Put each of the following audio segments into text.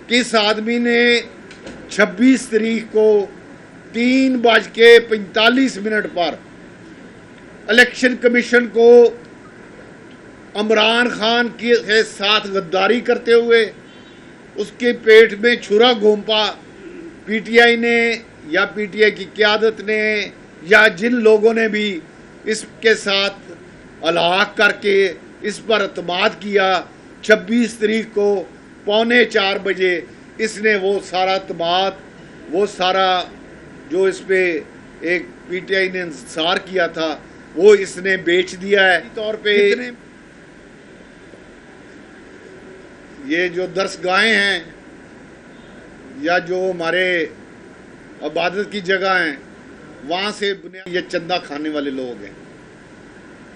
कि इस आदमी ने 26 तारीख को 3:45 पर इलेक्शन कमीशन को इमरान खान के साथ गद्दारी करते हुए उसके पेट में छुरा घोंपा पीटीआई ने या पीटीआई की क़यादत ने या जिन लोगों ने भी इसके साथ अलहाक करके इस पर अतमाद किया। 26 तारीख को 3:45 बजे इसने वो सारा अतमाद, वो सारा जो इस पे एक पीटीआई ने इंतजार किया था, वो इसने बेच दिया है। तौर पे ये जो दरसगाहें हैं या जो हमारे इबादत की जगह हैं, वहाँ से ये चंदा खाने वाले लोग हैं।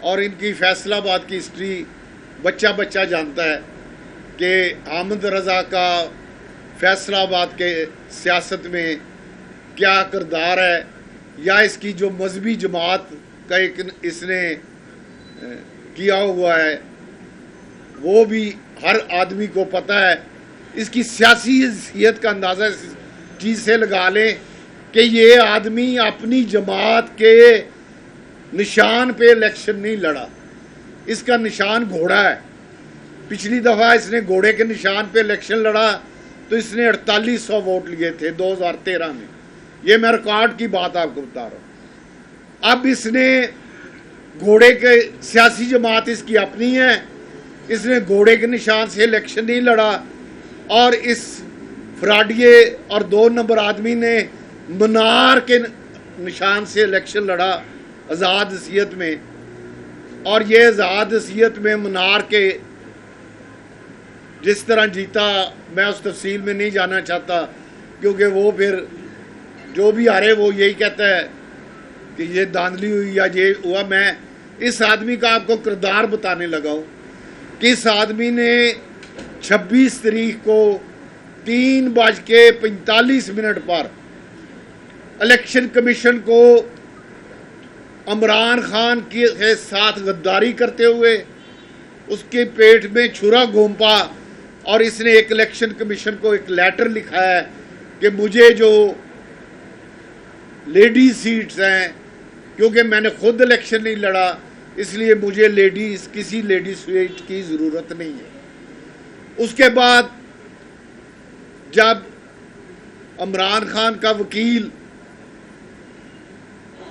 और इनकी फैसलाबाद की हिस्ट्री बच्चा बच्चा जानता है कि हामिद रज़ा का फैसलाबाद के सियासत में क्या किरदार है, या इसकी जो मजहबी जमात का एक इसने किया हुआ है, वो भी हर आदमी को पता है। इसकी सियासी हैसियत का अंदाज़ा इस चीज़ से लगा लें कि ये आदमी अपनी जमात के निशान पे इलेक्शन नहीं लड़ा, इसका निशान घोड़ा है। पिछली दफ़ा इसने घोड़े के निशान पे इलेक्शन लड़ा तो इसने 4800 वोट लिए थे 2013 में। ये मैं रिकॉर्ड की बात आपको बता रहा हूँ। अब इसने घोड़े के सियासी जमात इसकी अपनी है, इसने घोड़े के निशान से इलेक्शन नहीं लड़ा और इस फ्राडिये और 2 नंबर आदमी ने मीनार के निशान से इलेक्शन लड़ा आज़ाद हैसियत में। और ये आज़ाद हैसियत में मीनार के जिस तरह जीता, मैं उस तफसील में नहीं जाना चाहता, क्योंकि वो फिर जो भी हारे वो यही कहता है कि ये धांधली हुई या ये हुआ। मैं इस आदमी का आपको किरदार बताने लगा हूँ कि इस आदमी ने 26 तारीख को 3:45 पर इलेक्शन कमीशन को इमरान खान के साथ गद्दारी करते हुए उसके पेट में छुरा घोंपा और इसने एक इलेक्शन कमीशन को एक लेटर लिखा है कि मुझे जो लेडीज सीट्स हैं, क्योंकि मैंने खुद इलेक्शन नहीं लड़ा इसलिए मुझे किसी लेडीज सीट की ज़रूरत नहीं है। उसके बाद जब इमरान खान का वकील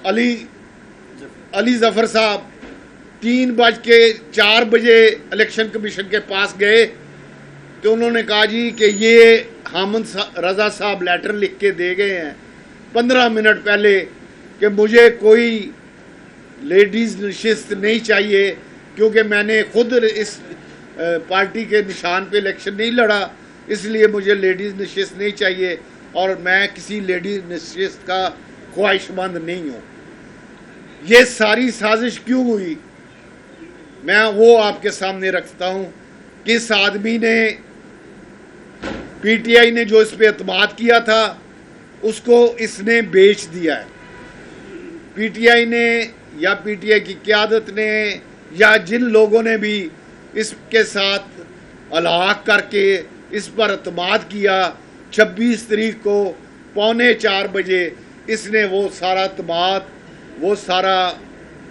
अली जफर साहब 3:04 बजे इलेक्शन कमीशन के पास गए तो उन्होंने कहा जी कि ये हामिद रज़ा साहब लेटर लिख के दे गए हैं 15 मिनट पहले कि मुझे कोई लेडीज़ नशिस्त नहीं चाहिए, क्योंकि मैंने खुद इस पार्टी के निशान पे इलेक्शन नहीं लड़ा, इसलिए मुझे लेडीज़ नशिस्त नहीं चाहिए और मैं किसी लेडीज़ नशिस्त का ख्वाहिशमंद नहीं हूँ। ये सारी साजिश क्यों हुई, मैं वो आपके सामने रखता हूँ कि इस आदमी ने, पीटीआई ने जो इस पे एतमाद किया था उसको इसने बेच दिया है। पीटीआई ने या पीटीआई की क़यादत ने या जिन लोगों ने भी इसके साथ अलहाक करके इस पर एतमाद किया, 26 तारीख को 3:45 बजे इसने वो सारा एतमाद, वो सारा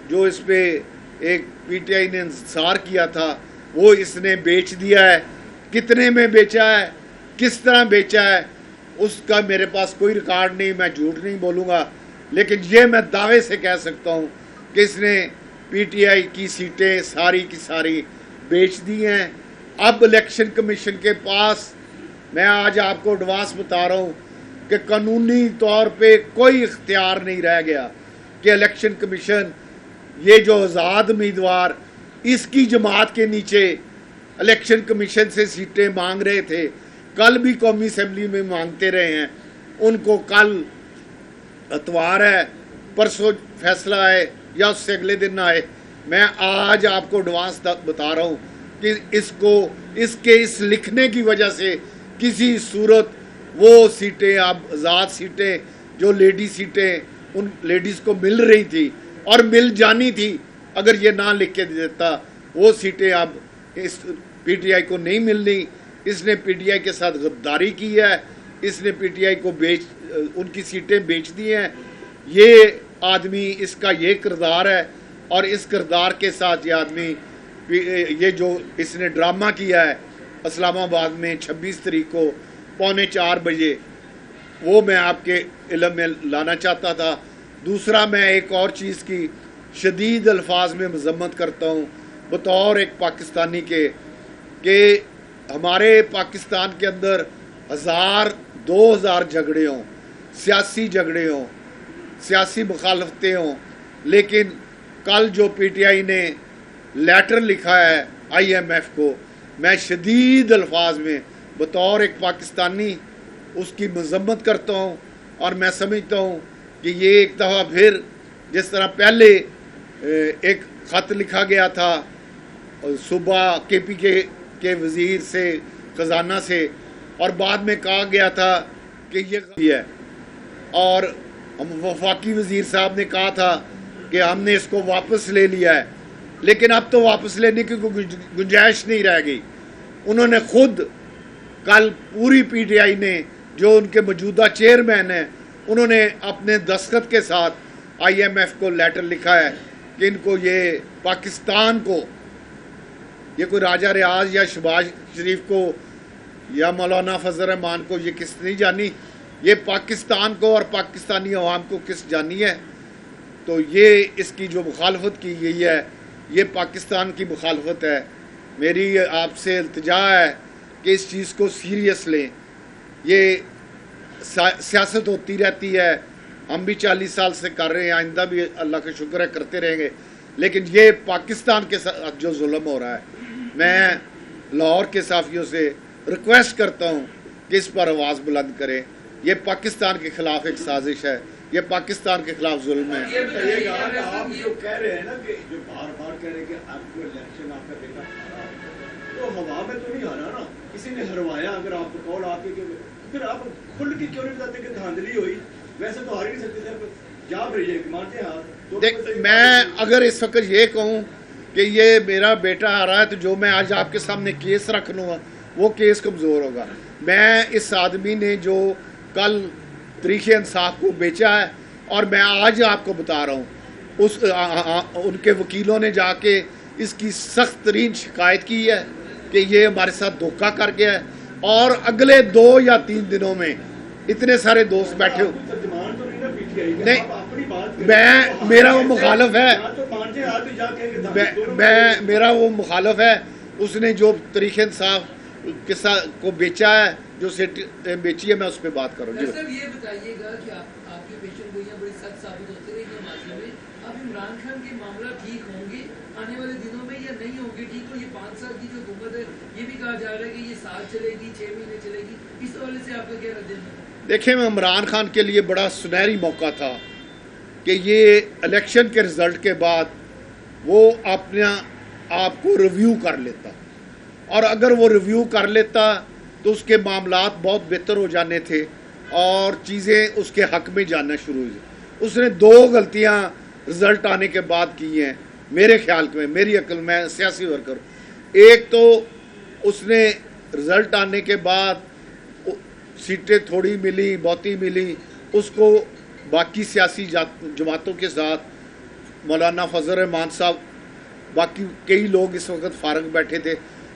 जो इस पे एक पीटीआई ने इंतजार किया था, वो इसने बेच दिया है। कितने में बेचा है, किस तरह बेचा है, उसका मेरे पास कोई रिकॉर्ड नहीं, मैं झूठ नहीं बोलूँगा, लेकिन ये मैं दावे से कह सकता हूँ कि इसने पीटीआई की सीटें सारी की सारी बेच दी हैं। अब इलेक्शन कमीशन के पास, मैं आज आपको एडवांस बता रहा हूँ कि कानूनी तौर पे कोई इख्तियार नहीं रह गया कि इलेक्शन कमीशन ये जो आज़ाद उम्मीदवार इसकी जमात के नीचे इलेक्शन कमीशन से सीटें मांग रहे थे, कल भी कौमी असम्बली में मांगते रहे हैं, उनको कल इतवार है, परसों फैसला आए या उससे अगले दिन आए, मैं आज आपको एडवांस बता रहा हूँ कि इसके इस लिखने की वजह से किसी सूरत वो सीटें, अब आज़ाद सीटें जो लेडी सीटें उन लेडीज़ को मिल रही थी और मिल जानी थी, अगर ये ना लिख के देता वो सीटें अब इस पीटीआई को नहीं मिलनी, इसने पीटीआई के साथ गद्दारी की है, इसने पीटीआई को उनकी सीटें बेच दी हैं। ये आदमी, इसका ये किरदार है और इस किरदार के साथ ये आदमी, ये जो इसने ड्रामा किया है इस्लामाबाद में 26 तारीख को 3:45 बजे, वो मैं आपके इल्म में लाना चाहता था। दूसरा, मैं एक और चीज़ की शदीद अल्फाज में मजम्मत करता हूँ बतौर एक पाकिस्तानी के, कि हमारे पाकिस्तान के अंदर 1000-2000 झगड़े हों, सियासी झगड़े हों, सियासी मुखालफतें हों, लेकिन कल जो पीटीआई ने लेटर लिखा है IMF को, मैं शदीद अल्फाज में बतौर एक पाकिस्तानी उसकी मजम्मत करता हूँ। और मैं समझता हूँ कि ये एक दफ़ा फिर, जिस तरह पहले एक ख़त लिखा गया था सुबह KPK के वज़ीर से, ख़जाना से, और बाद में कहा गया था कि ये है, और हम वफाकी वज़ीर साहब ने कहा था कि हमने इसको वापस ले लिया है, लेकिन अब तो वापस लेने की कोई गुंजाइश नहीं रह गई। उन्होंने खुद कल पूरी पीटीआई ने, जो उनके मौजूदा चेयरमैन हैं, उन्होंने अपने दस्तखत के साथ IMF को लेटर लिखा है कि इनको ये पाकिस्तान को, ये कोई राजा रियाज या शहबाज शरीफ को या मौलाना फजल रहमान को ये किस नहीं जानी, ये पाकिस्तान को और पाकिस्तानी अवाम को किस जानी है। तो ये इसकी जो मुखालफत की गई है, ये पाकिस्तान की मुखालफत है। मेरी आपसे इल्तिजा है कि इस चीज़ को सीरियस लें। ये सियासत होती रहती है, हम भी 40 साल से कर रहे हैं, आइंदा भी अल्लाह का शुक्र है करते रहेंगे, लेकिन ये पाकिस्तान के साथ जो जुल्म हो रहा है, मैं लाहौर के साफियों से रिक्वेस्ट करता हूँ कि इस पर आवाज़ बुलंद करें। ये पाकिस्तान के खिलाफ एक साजिश है, ये पाकिस्तान के खिलाफ जुल्म है। आप जो कह रहे हैं ना कि जो बार-बार कह रहे हैं कि आपको इलेक्शन आपका बेटा हारा, तो हवा में तो नहीं हारा ना, किसी ने हरवाया। अगर आपको कॉल आपके, फिर आप खुल के क्यों नहीं बताते कि धांधली हुई? वैसे तो हार ही नहीं सकते सर, जा रही मानते हार। देख, मैं अगर इस वक्त ये कहूँ कि ये मेरा बेटा हारा है, तो जो मैं आज आपके सामने केस रख लूँगा वो केस कमज़ोर होगा। मैं इस आदमी ने जो कल तरीक़े इंसाफ को बेचा है, और मैं आज आपको बता रहा हूँ, उनके वकीलों ने जाके इसकी सख्त तरीन शिकायत की है कि ये हमारे साथ धोखा कर गया है, और अगले 2 या 3 दिनों में इतने सारे दोस्त बैठे हो नहीं, मेरा वो मुखालफ है, मेरा वो मुखालफ है। उसने जो तरीक़े इंसाफ किस्सा को बेचा है, जो सेट बेची है, मैं उस पर बात करूँगी। सर ये बताइएगा कि आपकी पेशन गोइयां बड़ी सख्त साबित होती रही है मामले में, अब इमरान खान के मामला ठीक होंगे आने वाले दिनों में या नहीं होंगे ठीक? तो ये 5 साल की जो हुकूमत है, ये भी कहा जा रहा है कि ये साल चलेगी, 6 महीने चलेगी, इस हवाले से आपका क्या रद्द है? देखिए, इमरान खान के लिए बड़ा सुनहरी मौका था कि ये इलेक्शन के रिजल्ट के बाद वो अपने आप को रिव्यू कर लेता, और अगर वो रिव्यू कर लेता तो उसके मामलात बहुत बेहतर हो जाने थे और चीज़ें उसके हक में जानना शुरू हुई। उसने 2 गलतियां रिजल्ट आने के बाद की हैं मेरे ख्याल में, मेरी अक्ल में, सियासी वर्कर। एक तो उसने रिजल्ट आने के बाद सीटें थोड़ी मिली, बहुती मिली, उसको बाकी सियासी जमातों के साथ मौलाना फजल रहमान साहब, बाकी कई लोग इस वक्त फारग बैठे थे,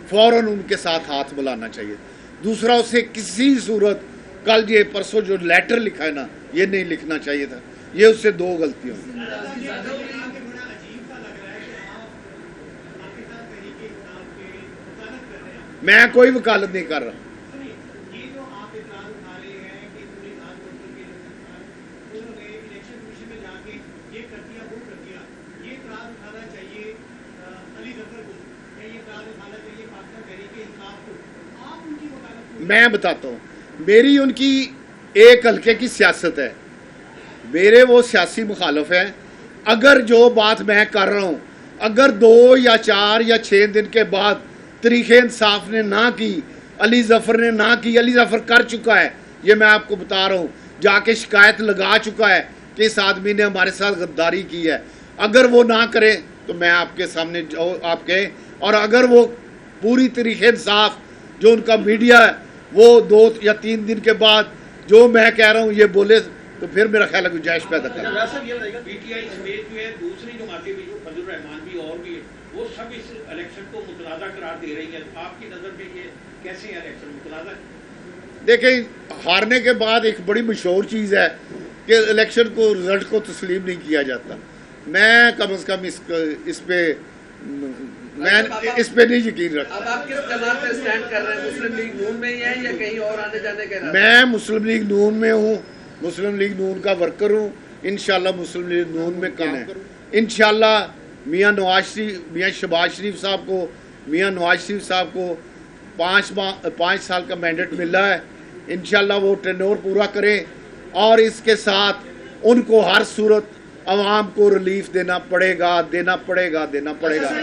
फ़ौरन उनके साथ हाथ मिलाना चाहिए। दूसरा, उसे किसी सूरत कल ये परसों जो लेटर लिखा है ना, ये नहीं लिखना चाहिए था। ये उससे 2 गलतियाँ। मैं कोई वकालत नहीं कर रहा। मैं बताता हूँ, मेरी उनकी एक हल्के की सियासत है, मेरे वो सियासी मुखालफ हैं। अगर जो बात मैं कर रहा हूँ, अगर 2 या 4 या 6 दिन के बाद तरीक़े इंसाफ ने ना की, अली ज़फ़र ने ना की, अली ज़फ़र कर चुका है, ये मैं आपको बता रहा हूँ, जाके शिकायत लगा चुका है कि इस आदमी ने हमारे साथ गद्दारी की है। अगर वो ना करे तो मैं आपके सामने आप कहें, और अगर वो पूरी तरीक़े इंसाफ जो उनका मीडिया है वो 2 या 3 दिन के बाद जो मैं कह रहा हूँ ये बोले तो फिर मेरा ख्याल है गुंजाइश पैदा कर। पीटीआई समेत जो है दूसरी जमातें भी जो फजल रहमान भी और भी वो सब इस इलेक्शन को मुतनाज़ा करार दे रही है। आपकी नज़र में ये कैसे है इलेक्शन मुतनाज़ा? देखें, हारने के बाद एक बड़ी मशहूर चीज़ है कि इलेक्शन को रिजल्ट को तस्लीम नहीं किया जाता। मैं कम से कम इस पे नहीं यकीन रखता। अब आप किस जमात पे स्टैंड कर रहे हैं? मुस्लिम लीग नून में ही है या कहीं और आने जाने के? मैं मुस्लिम लीग नून में हूँ, मुस्लिम लीग नून का वर्कर हूँ। इंशाल्लाह मुस्लिम लीग नून में काम है। इंशाल्लाह मियाँ शहबाज शरीफ साहब को 5 साल का मैंडेट मिला है। इंशाल्लाह वो टेन्योर पूरा करें और इसके साथ उनको हर सूरत अवाम को रिलीफ देना पड़ेगा।